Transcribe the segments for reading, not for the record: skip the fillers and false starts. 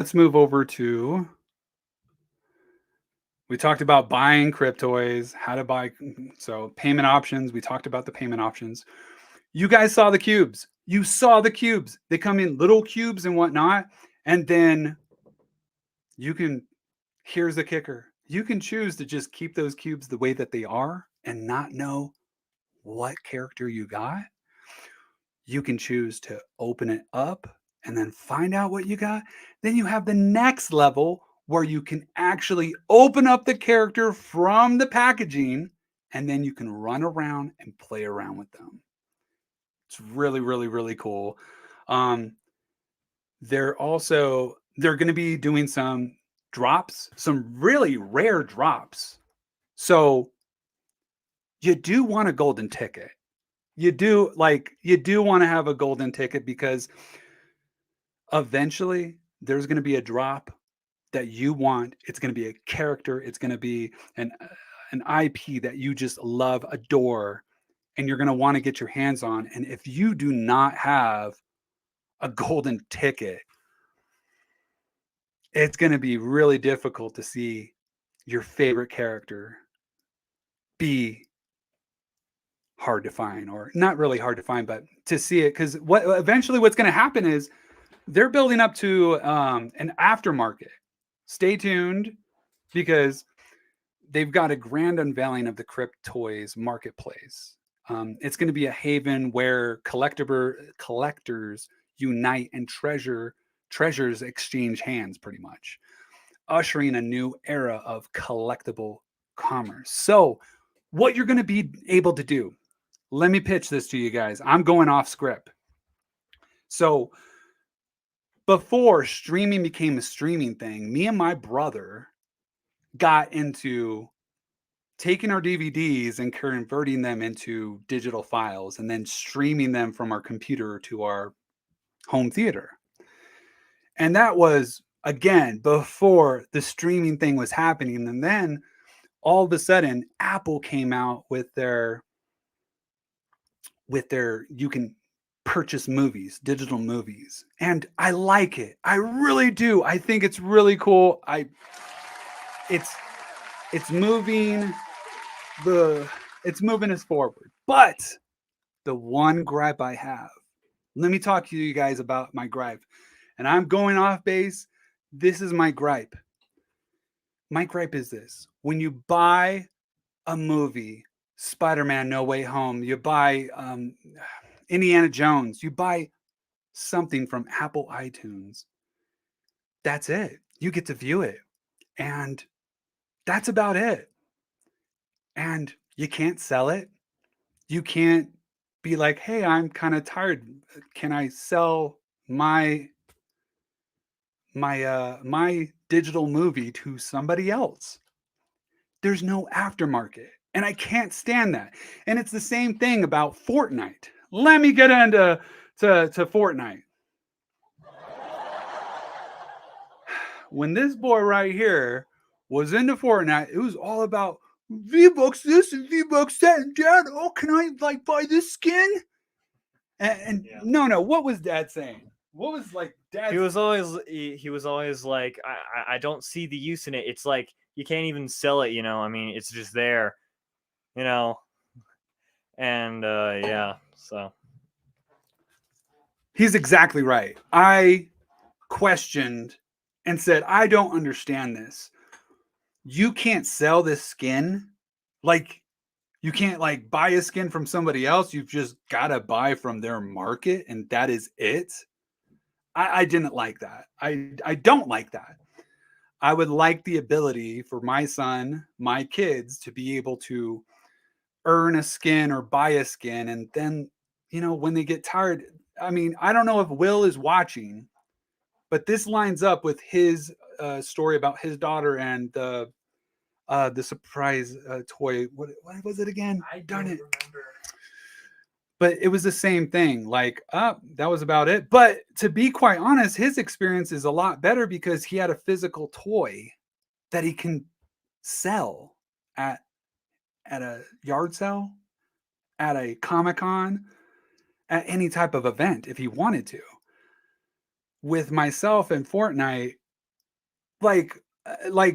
let's move over to, we talked about buying Cryptoys, how to buy, so payment options. We talked about the payment options. You guys saw the cubes. You saw the cubes. They come in little cubes and whatnot. And then you can, here's the kicker. You can choose to just keep those cubes the way that they are and not know what character you got. You can choose to open it up and then find out what you got. Then you have the next level where you can actually open up the character from the packaging and then you can run around and play around with them. It's really, really, really cool. Um, they're going to be doing some drops, some really rare drops. So you do want a golden ticket. You do want to have a golden ticket because eventually there's going to be a drop that you want. It's going to be a character. It's going to be an IP that you just love, adore, and you're going to want to get your hands on. And if you do not have a golden ticket, it's going to be really difficult to see your favorite character be hard to find, or not really hard to find, but to see it. Because what's going to happen is they're building up to an aftermarket. Stay tuned because they've got a grand unveiling of the Cryptoys marketplace. It's going to be a haven where collectors unite and treasures exchange hands, pretty much, ushering a new era of collectible commerce. So, what you're going to be able to do, let me pitch this to you guys. I'm going off script. So, before streaming became a streaming thing, me and my brother got into taking our DVDs and converting them into digital files and then streaming them from our computer to our home theater. And that was, again, before the streaming thing was happening. And then all of a sudden, Apple came out with their you can purchase movies, digital movies. And I like it. I really do. I think it's really cool. It's it's moving the it's moving us forward. But the one gripe I have, let me talk to you guys about my gripe. And I'm going off base. This is my gripe. My gripe is this. When you buy a movie, Spider-Man No Way Home, you buy Indiana Jones, you buy something from Apple iTunes, that's it. You get to view it. And that's about it. And you can't sell it. You can't be like, hey, I'm kind of tired. Can I sell my digital movie to somebody else? There's no aftermarket. And I can't stand that. And it's the same thing about Fortnite. Let me get into to Fortnite. When this boy right here was into Fortnite, it was all about V-Bucks this and V-Bucks that. And Dad, oh, can I like buy this skin? And yeah. No, what was Dad saying? What was like Dad? He was always like, I don't see the use in it. It's like you can't even sell it, you know. I mean, it's just there, you know. And yeah, so he's exactly right. I questioned and said, I don't understand this. You can't sell this skin. Like, you can't like buy a skin from somebody else. You've just got to buy from their market, and that is it. I didn't like that. I don't like that. I would like the ability for my son, my kids, to be able to earn a skin or buy a skin. And then, when they get tired, I mean, I don't know if Will is watching, but this lines up with his story about his daughter and the surprise toy. What was it again? I don't remember. But it was the same thing. Like, that was about it. But to be quite honest, his experience is a lot better because he had a physical toy that he can sell at a yard sale, at a Comic-Con, at any type of event if he wanted to. With myself and Fortnite, like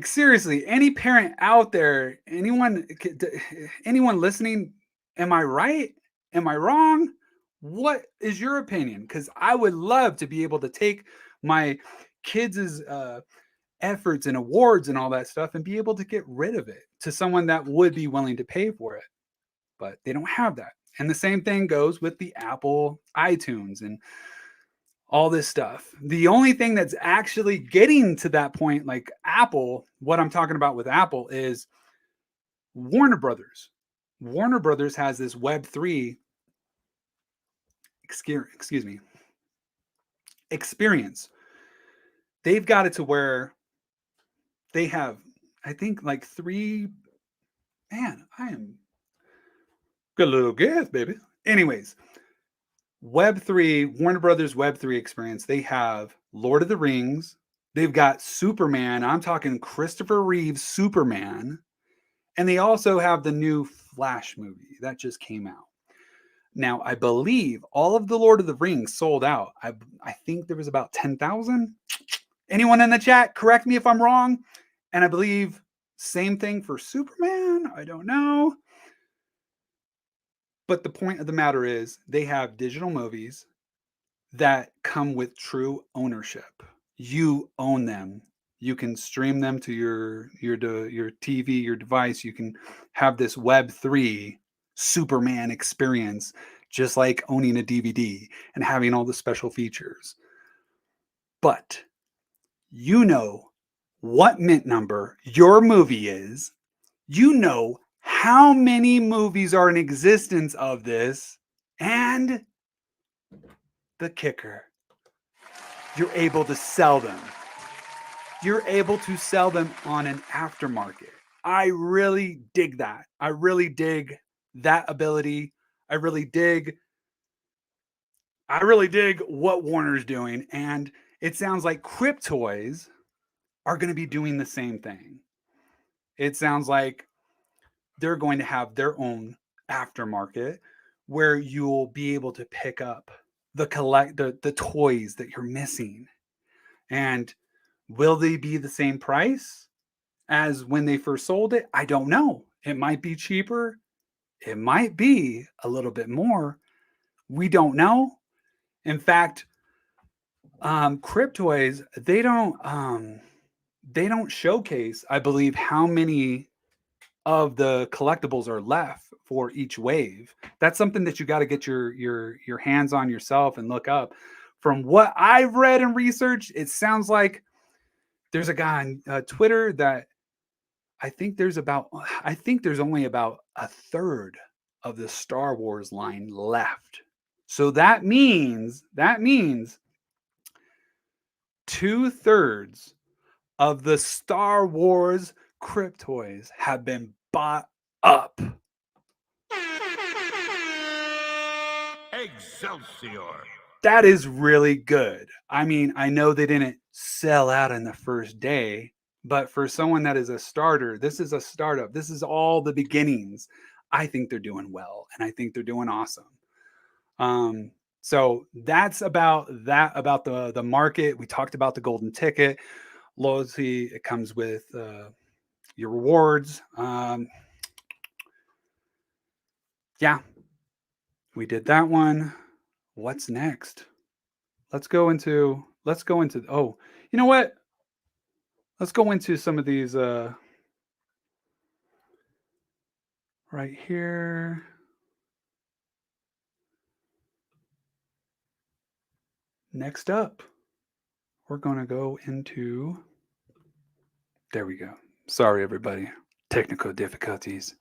seriously, any parent out there, anyone listening, am I right? Am I wrong? What is your opinion? Because I would love to be able to take my kids' efforts and awards and all that stuff and be able to get rid of it to someone that would be willing to pay for it. But they don't have that. And the same thing goes with the Apple iTunes and all this stuff. The only thing that's actually getting to that point, like Apple, what I'm talking about with Apple is Warner Brothers. Warner Brothers has this Web3 excuse me experience. They've got it to where they have, I think, like three. Man, I am got a little gas, baby. Anyways, Web3, Warner Brothers Web3 experience, they have Lord of the Rings, they've got Superman, I'm talking Christopher Reeve's Superman, and they also have the new Flash movie that just came out. Now, I believe all of the Lord of the Rings sold out. I think there was about 10,000. Anyone in the chat, correct me if I'm wrong. And I believe same thing for Superman. I don't know. But the point of the matter is they have digital movies that come with true ownership. You own them. You can stream them to your TV, your device. You can have this Web3 Superman experience, just like owning a DVD and having all the special features. But you know what mint number your movie is. You know how many movies are in existence of this, and the kicker, you're able to sell them. You're able to sell them on an aftermarket. I really dig that. I really dig that ability. I really dig what Warner's doing. And it sounds like Cryptoys are going to be doing the same thing. It sounds like they're going to have their own aftermarket where you'll be able to pick up the toys that you're missing. And will they be the same price as when they first sold it? I don't know. It might be cheaper. It might be a little bit more. We don't know. In fact, Cryptoys, they don't showcase, I believe, how many of the collectibles are left for each wave. That's something that you got to get your hands on yourself and look up. From what I've read and researched, it sounds like there's a guy on Twitter that I think there's only about a third of the Star Wars line left. So that means 2/3 of the Star Wars Cryptoys have been bought up. Excelsior. That is really good. I mean, I know they didn't sell out in the first day, but for someone that is a starter, this is a startup. This is all the beginnings. I think they're doing well, and I think they're doing awesome. So that's about the market. We talked about the golden ticket loyalty. It comes with your rewards. Yeah, we did that one. What's next? Let's go into oh, you know what? Let's go into some of these right here. Next up, we're going to go into, there we go. Sorry, everybody. Technical difficulties.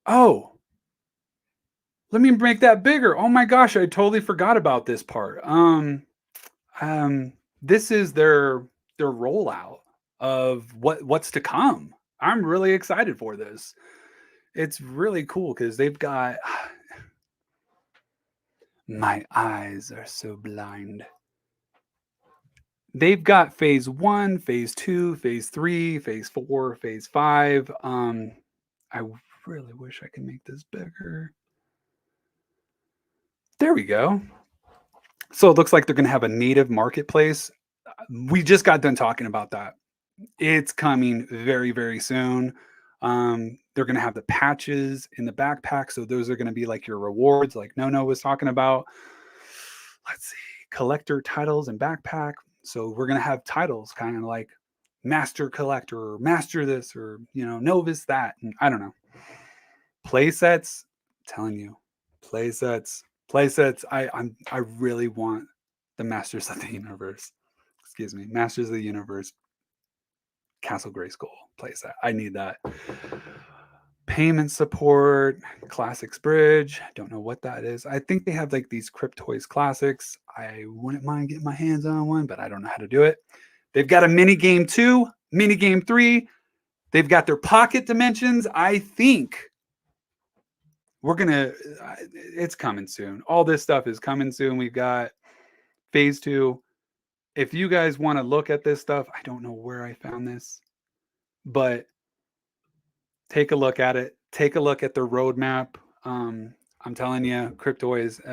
Oh, let me make that bigger. Oh my gosh, I totally forgot about this part. This is their rollout of what's to come. I'm really excited for this. It's really cool because they've got my eyes are so blind. They've got phase 1, phase 2, phase 3, phase 4, phase 5. I really wish I could make this bigger. There we go. So it looks like they're going to have a native marketplace We just got done talking about that. It's coming very, very soon. They're going to have the patches in the backpack. So those are going to be like your rewards, like No was talking about. Let's see, collector titles and backpack. So we're going to have titles kind of like master collector or master this or, novice that. And I don't know. Play sets, telling you, play sets. I really want the Masters of the Universe. Excuse me, Masters of the Universe Castle Grayskull playset. I need that. Payment support, Classics Bridge. Don't know what that is. I think they have like these Cryptoys Classics. I wouldn't mind getting my hands on one, but I don't know how to do it. They've got a mini game 2, mini game 3. They've got their pocket dimensions. I think it's coming soon. All this stuff is coming soon. We've got phase 2. If you guys want to look at this stuff, I don't know where I found this, but take a look at it. Take a look at the roadmap. I'm telling you, Cryptoys